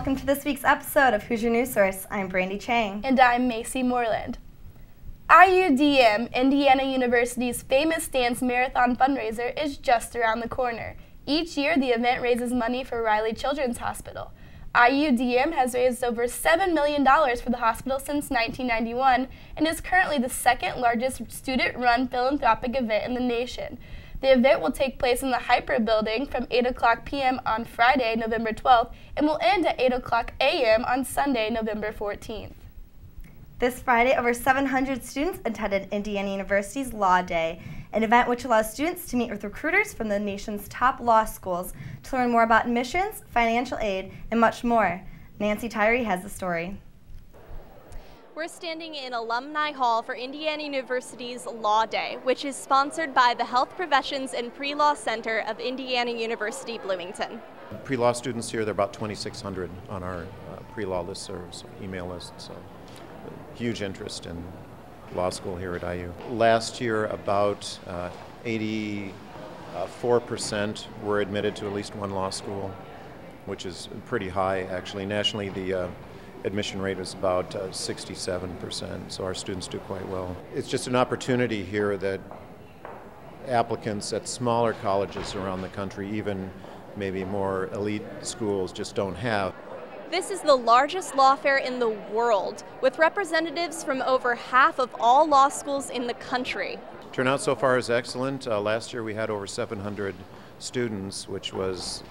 welcome to this week's episode of Hoosier News Source. I'm Brandi Chang. And I'm Macey, Moreland. IUDM, Indiana University's famous dance marathon fundraiser, is just around the corner. Each year, the event raises money for Riley Children's Hospital. IUDM has raised over $7 million for the hospital since 1991 and is currently the second largest student-run philanthropic event in the nation. The event will take place in the Hyper Building from 8 o'clock p.m. on Friday, November 12th, and will end at 8 o'clock a.m. on Sunday, November 14th. This Friday, over 700 students attended Indiana University's Law Day, an event which allows students to meet with recruiters from the nation's top law schools to learn more about admissions, financial aid, and much more. Nancy Tyree has the story. We're standing in Alumni Hall for Indiana University's Law Day, which is sponsored by the Health Professions and Pre-Law Center of Indiana University, Bloomington. Pre-law students here, there are about 2,600 on our pre-law listserv, so email list, so huge interest in law school here at IU. Last year, about 84% were admitted to at least one law school, which is pretty high, actually. Nationally, the admission rate is about 67%, so our students do quite well. It's just an opportunity here that applicants at smaller colleges around the country, even maybe more elite schools, just don't have. This is the largest law fair in the world, with representatives from over half of all law schools in the country. Turnout so far is excellent. Last year we had over 700 students, which was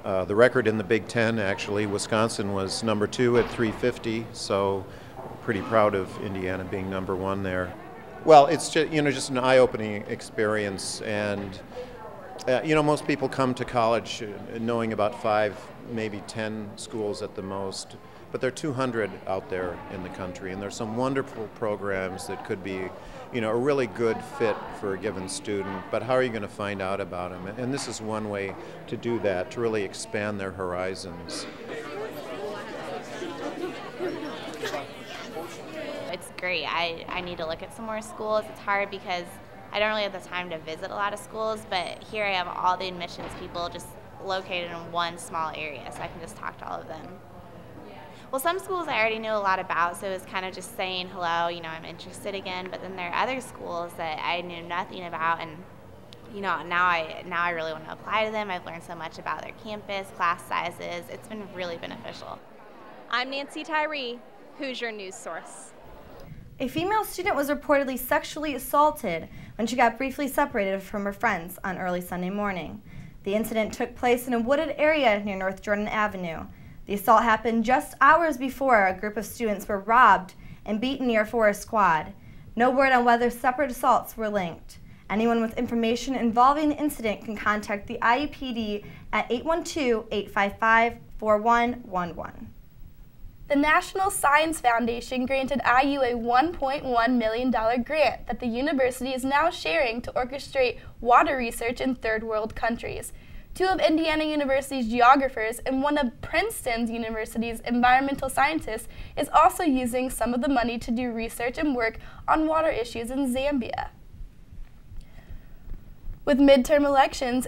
the record in the Big Ten, actually. Wisconsin was number 2 at 350, so pretty proud of Indiana being number 1 there. Well, it's just, just an eye-opening experience, and most people come to college knowing about 5, maybe 10 schools at the most, but there are 200 out there in the country, and there's some wonderful programs that could be a really good fit for a given student, but how are you going to find out about them? And this is one way to do that, to really expand their horizons. It's great. I need to look at some more schools. It's hard because I don't really have the time to visit a lot of schools, but here I have all the admissions people just located in one small area, so I can just talk to all of them. Well, some schools I already knew a lot about, so it was kind of just saying hello, I'm interested again, but then there are other schools that I knew nothing about, and now I really want to apply to them. I've learned so much about their campus, class sizes. It's been really beneficial. I'm Nancy Tyree, Hoosier News Source. A female student was reportedly sexually assaulted when she got briefly separated from her friends on early Sunday morning. The incident took place in a wooded area near North Jordan Avenue. The assault happened just hours before a group of students were robbed and beaten near Forest Squad. No word on whether separate assaults were linked. Anyone with information involving the incident can contact the IUPD at 812-855-4111. The National Science Foundation granted IU a $1.1 million grant that the university is now sharing to orchestrate water research in third world countries. 2 of Indiana University's geographers and one of Princeton University's environmental scientists is also using some of the money to do research and work on water issues in Zambia. With midterm elections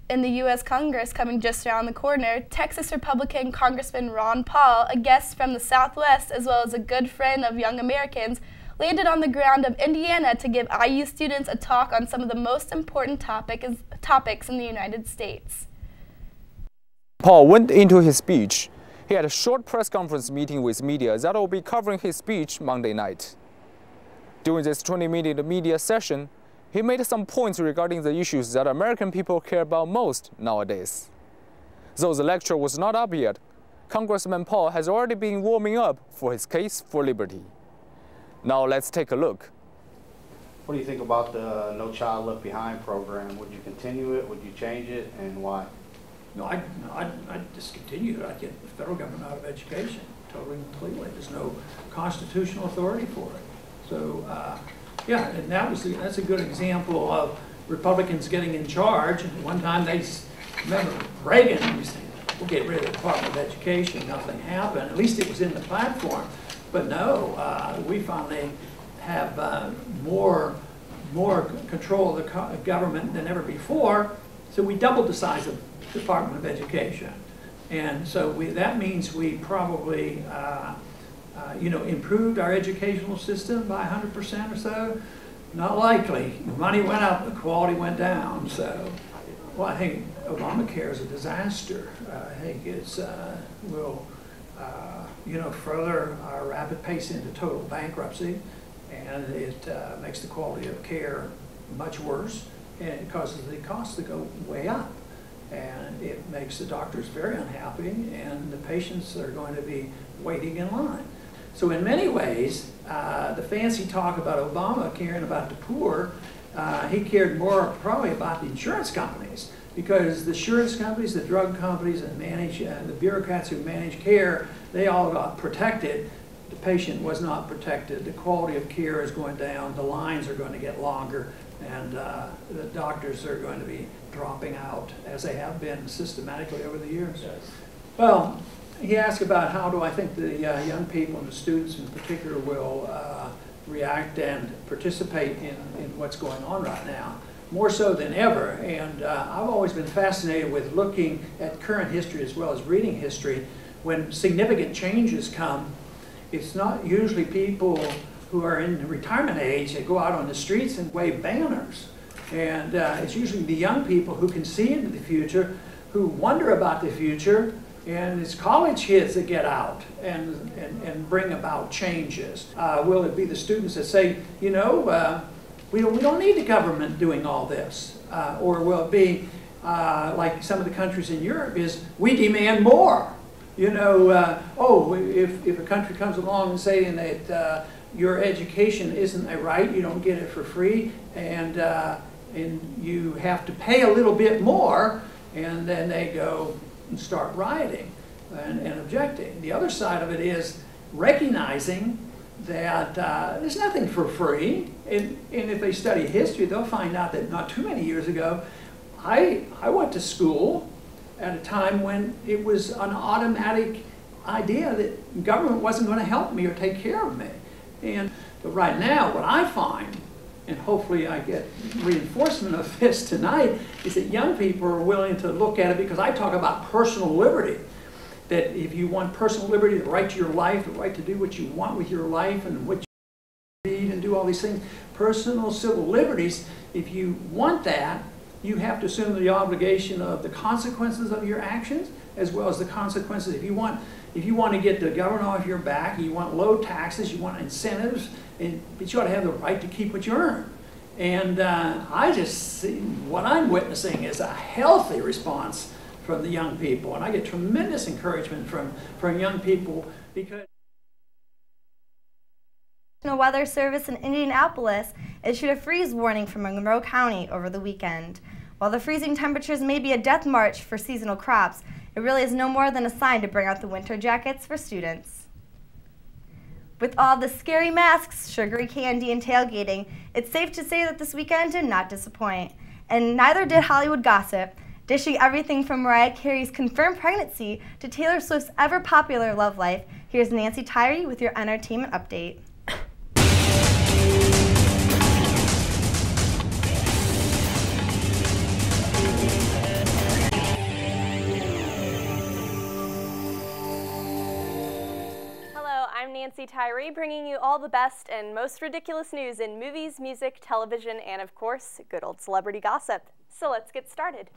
in the U.S. Congress coming just around the corner, Texas Republican Congressman Ron Paul, a guest from the Southwest as well as a good friend of young Americans, landed on the ground of Indiana to give IU students a talk on some of the most important topics in the United States. Paul went into his speech. He had a short press conference meeting with media that will be covering his speech Monday night. During this 20-minute media session, he made some points regarding the issues that American people care about most nowadays. Though the lecture was not up yet, Congressman Paul has already been warming up for his case for liberty. Now let's take a look. What do you think about the No Child Left Behind program? Would you continue it? Would you change it, and why? No, I'd discontinue it. I'd get the federal government out of education, totally and completely. There's no constitutional authority for it. So, yeah, and that's a good example of Republicans getting in charge. One time remember Reagan, we'll get rid of the Department of Education, nothing happened. At least it was in the platform. But no, we finally have more control of the government than ever before, so we doubled the size of the Department of Education. And so that means we probably improved our educational system by 100% or so. Not likely. The money went up, the quality went down. So, well, I think Obamacare is a disaster. I think it's will further our rapid pace into total bankruptcy, and it makes the quality of care much worse, and it causes the costs to go way up, and it makes the doctors very unhappy, and the patients are going to be waiting in line. So in many ways, the fancy talk about Obama caring about the poor, he cared more probably about the insurance companies, because the insurance companies, the drug companies, and the bureaucrats who manage care, they all got protected. The patient was not protected. The quality of care is going down. The lines are going to get longer, and the doctors are going to be dropping out, as they have been systematically over the years. Well, he asked about how do I think the young people and the students in particular will react and participate in what's going on right now, more so than ever. And I've always been fascinated with looking at current history as well as reading history. When significant changes come, it's not usually people who are in retirement age that go out on the streets and wave banners. And it's usually the young people who can see into the future, who wonder about the future, and it's college kids that get out and bring about changes. Will it be the students that say, we don't need the government doing all this? Or will it be like some of the countries in Europe is, we demand more? If a country comes along and saying that your education isn't a right, you don't get it for free, and you have to pay a little bit more, and then they go and start rioting and objecting. The other side of it is recognizing that there's nothing for free, and if they study history, they'll find out that not too many years ago, I went to school at a time when it was an automatic idea that government wasn't going to help me or take care of me. But right now, what I find, and hopefully I get reinforcement of this tonight, is that young people are willing to look at it, because I talk about personal liberty. That if you want personal liberty, the right to your life, the right to do what you want with your life and what you read and do all these things, personal civil liberties, if you want that, you have to assume the obligation of the consequences of your actions, as well as the consequences. If you want to get the government off your back, you want low taxes, you want incentives, but you ought to have the right to keep what you earn. And I just see what I'm witnessing is a healthy response from the young people, and I get tremendous encouragement from young people, because The National Weather Service in Indianapolis issued a freeze warning for Monroe County over the weekend. While the freezing temperatures may be a death march for seasonal crops, it really is no more than a sign to bring out the winter jackets for students. With all the scary masks, sugary candy, and tailgating, it's safe to say that this weekend did not disappoint. And neither did Hollywood gossip, dishing everything from Mariah Carey's confirmed pregnancy to Taylor Swift's ever-popular love life. Here's Nancy Tyree with your entertainment update. I'm Nancy Tyree, bringing you all the best and most ridiculous news in movies, music, television, and of course, good old celebrity gossip. So let's get started.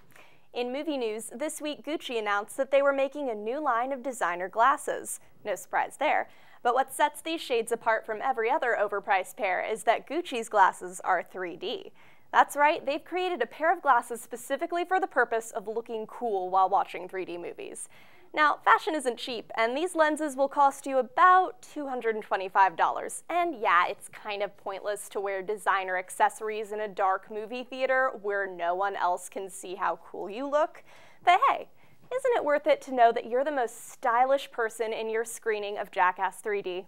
In movie news, this week Gucci announced that they were making a new line of designer glasses. No surprise there. But what sets these shades apart from every other overpriced pair is that Gucci's glasses are 3D. That's right, they've created a pair of glasses specifically for the purpose of looking cool while watching 3D movies. Now, fashion isn't cheap, and these lenses will cost you about $225. And yeah, it's kind of pointless to wear designer accessories in a dark movie theater where no one else can see how cool you look. But hey, isn't it worth it to know that you're the most stylish person in your screening of Jackass 3D?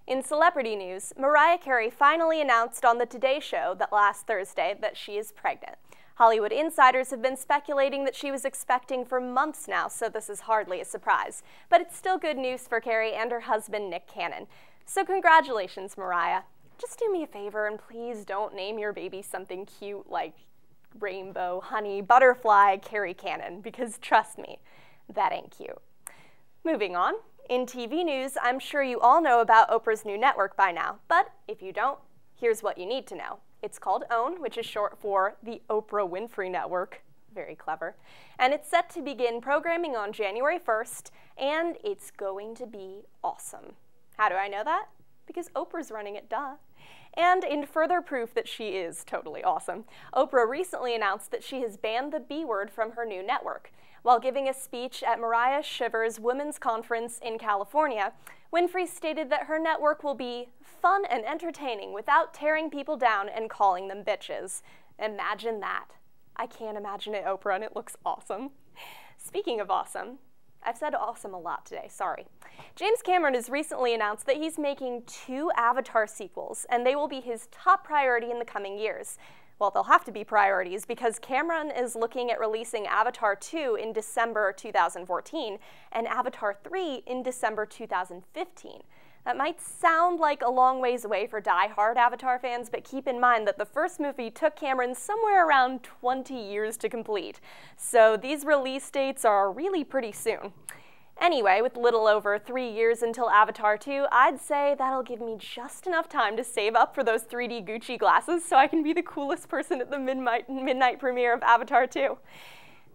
In celebrity news, Mariah Carey finally announced on the Today Show that last Thursday that she is pregnant. Hollywood insiders have been speculating that she was expecting for months now, so this is hardly a surprise. But it's still good news for Carey and her husband, Nick Cannon. So congratulations, Mariah. Just do me a favor and please don't name your baby something cute like Rainbow, Honey, Butterfly, Carey Cannon, because trust me, That ain't cute. Moving on. In TV news, I'm sure you all know about Oprah's new network by now, but if you don't, here's what you need to know. It's called OWN, which is short for the Oprah Winfrey Network. Very clever. And it's set to begin programming on January 1st, and it's going to be awesome. How do I know that? Because Oprah's running it, duh. And in further proof that she is totally awesome, Oprah recently announced that she has banned the B word from her new network. While giving a speech at Mariah Shiver's Women's Conference in California, Winfrey stated that her network will be fun and entertaining without tearing people down and calling them bitches. Imagine that. I can't imagine it, Oprah, and it looks awesome. Speaking of awesome, I've said awesome a lot today, sorry. James Cameron has recently announced that he's making 2 Avatar sequels, and they will be his top priority in the coming years. Well, they'll have to be priorities because Cameron is looking at releasing Avatar 2 in December 2014 and Avatar 3 in December 2015. That might sound like a long ways away for die-hard Avatar fans, but keep in mind that the first movie took Cameron somewhere around 20 years to complete. So these release dates are really pretty soon. Anyway, with little over 3 years until Avatar 2, I'd say that'll give me just enough time to save up for those 3D Gucci glasses so I can be the coolest person at the midnight premiere of Avatar 2.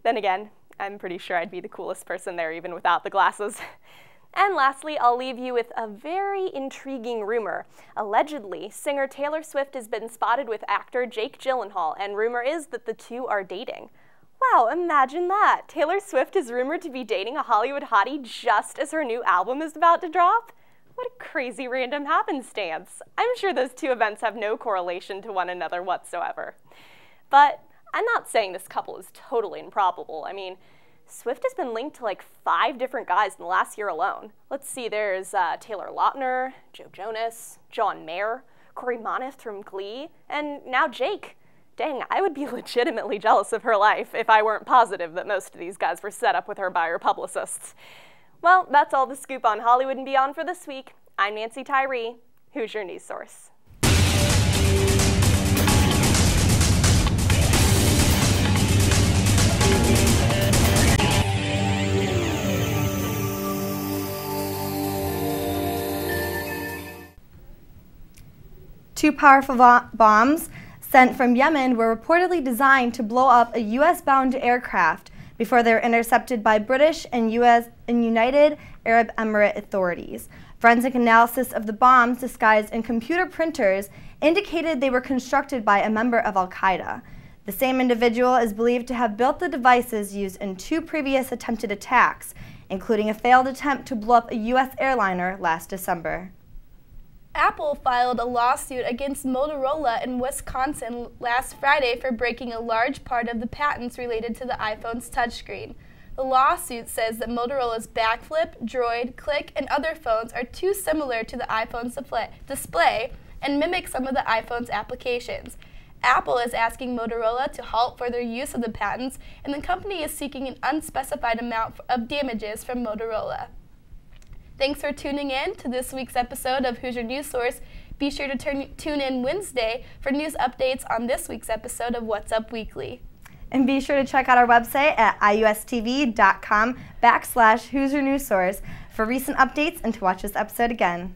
Then again, I'm pretty sure I'd be the coolest person there even without the glasses. And lastly, I'll leave you with a very intriguing rumor. Allegedly, singer Taylor Swift has been spotted with actor Jake Gyllenhaal, and rumor is that the two are dating. Wow, imagine that! Taylor Swift is rumored to be dating a Hollywood hottie just as her new album is about to drop? What a crazy random happenstance. I'm sure those two events have no correlation to one another whatsoever. But I'm not saying this couple is totally improbable. I mean, Swift has been linked to like 5 different guys in the last year alone. Let's see, there's Taylor Lautner, Joe Jonas, John Mayer, Corey Monteith from Glee, and now Jake. Dang, I would be legitimately jealous of her life if I weren't positive that most of these guys were set up with her by her publicists. Well, that's all the scoop on Hollywood and beyond for this week. I'm Nancy Tyree, Hoosier News Source. Two powerful bombs sent from Yemen were reportedly designed to blow up a U.S.-bound aircraft before they were intercepted by British and United Arab Emirates authorities. Forensic analysis of the bombs disguised in computer printers indicated they were constructed by a member of Al-Qaeda. The same individual is believed to have built the devices used in 2 previous attempted attacks, including a failed attempt to blow up a U.S. airliner last December. Apple filed a lawsuit against Motorola in Wisconsin last Friday for breaking a large part of the patents related to the iPhone's touchscreen. The lawsuit says that Motorola's backflip, Droid, Click, and other phones are too similar to the iPhone's display and mimic some of the iPhone's applications. Apple is asking Motorola to halt further use of the patents, and the company is seeking an unspecified amount of damages from Motorola. Thanks for tuning in to this week's episode of Hoosier News Source. Be sure to tune in Wednesday for news updates on this week's episode of What's Up Weekly. And be sure to check out our website at iustv.com/Hoosier News Source for recent updates and to watch this episode again.